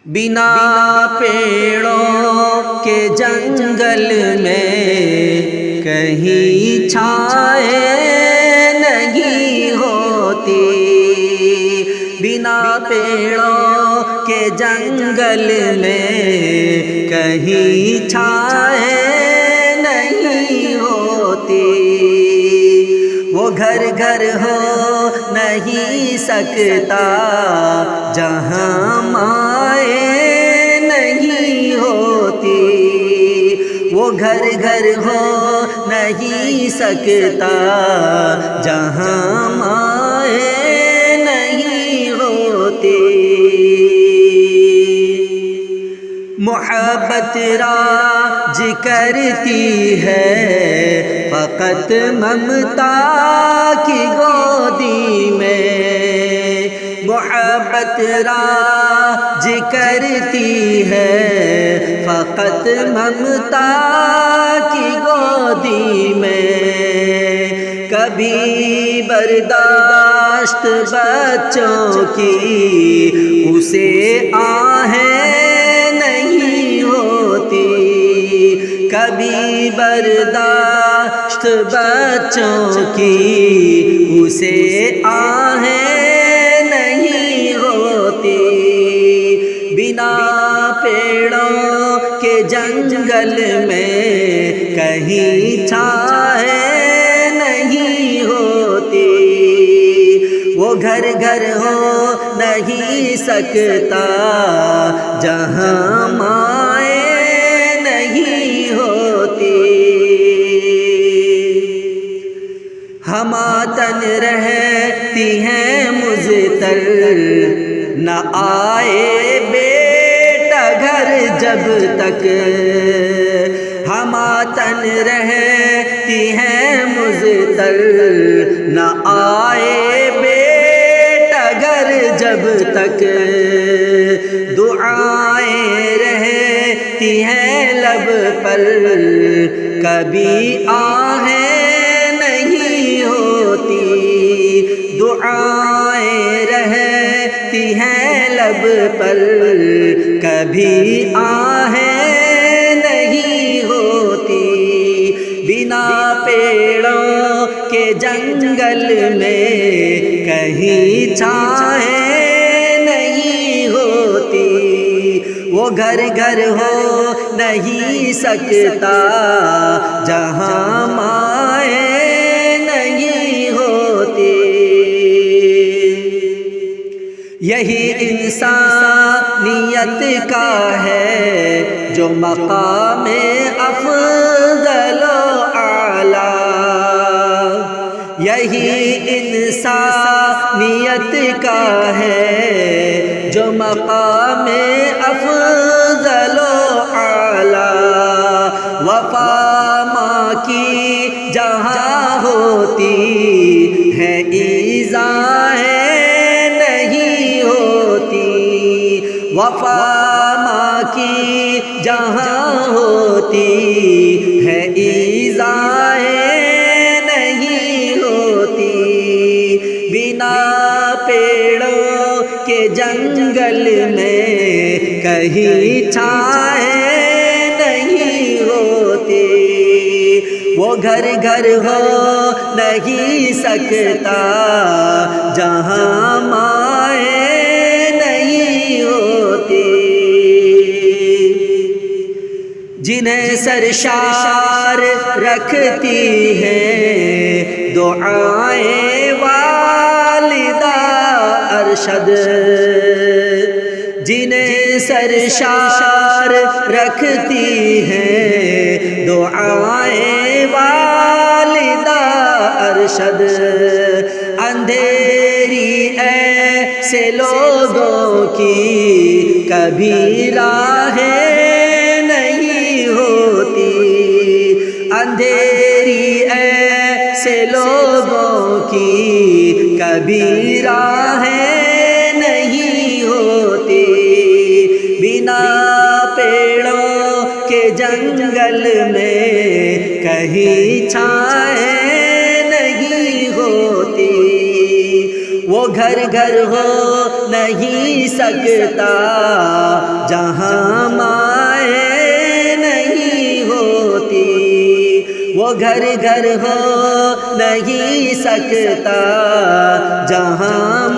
بنا پیڑوں کے جنگل میں کہیں چھائے نہیں ہوتی، بنا پیڑوں کے جنگل میں کہیں چھائے نہیں ہوتی، وہ گھر گھر ہو نہیں سکتا جہاں مائیں نہیں ہوتی، وہ گھر گھر ہو نہیں سکتا جہاں مائیں نہیں ہوتی۔ محبت راج کرتی ہے فقط ممتا کی گودی میں، محبت راج کرتی ہے فقط ممتا کی گودی میں، کبھی برداشت بچوں کی اسے آہیں نہیں ہوتی، کبھی برداشت بچوں کی اسے آہیں نہیں ہوتی، بنا پیڑوں کے جنگل میں کہیں چھائے نہیں ہوتی، وہ گھر گھر ہو نہیں سکتا جہاں مائیں نہیں ہوتی، ہماتن رہتی ہیں مضطر نہ آئے بیٹا گھر جب تک، ہماتن رہتی ہیں مضطر نہ آئے بیٹا گھر جب تک، دعائیں رہتی ہیں لب پر کبھی آہیں نہیں ہوتی، دعائیں رہتی ہیں لب پر کبھی آہیں نہیں ہوتی، بنا پیڑوں کے جنگل میں کہیں چھائے نہیں ہوتی، وہ گھر گھر ہو نہیں سکتا جہاں مائیں نہیں ہوتی، یہی انسانیت کا ہے جو مقام افضل و اعلیٰ، یہی انسانیت کا ہے جو مقام افضل و اعلیٰ، وفا ماں کی جہاں ہوتی ہے ایذائیں نہیں ہوتی، وفا ماں کی جہاں ہوتی ہے ایذائیں نہیں ہوتی، بنا پیڑوں کے جنگل میں کہیں چھائے نہیں ہوتی، وہ گھر گھر ہو نہیں سکتا جہاں مائیں نہیں ہوتی، جنہیں سرشار رکھتی ہیں دعائیں والدہ ارشد، جنہیں سرشار رکھتی ہیں دعائیں والدہ ارشد، اندھیری ایسے لوگوں کی کبھی راہیں نہیں ہوتی، اندھیری ایسے لوگوں کی کبھی راہیں نہیں ہوتی، بنا پیڑوں کے جنگل میں کہیں چھائے نہیں ہوتی، وہ گھر گھر ہو نہیں سکتا وہ گھر گھر ہو نہیں سکتا جہاں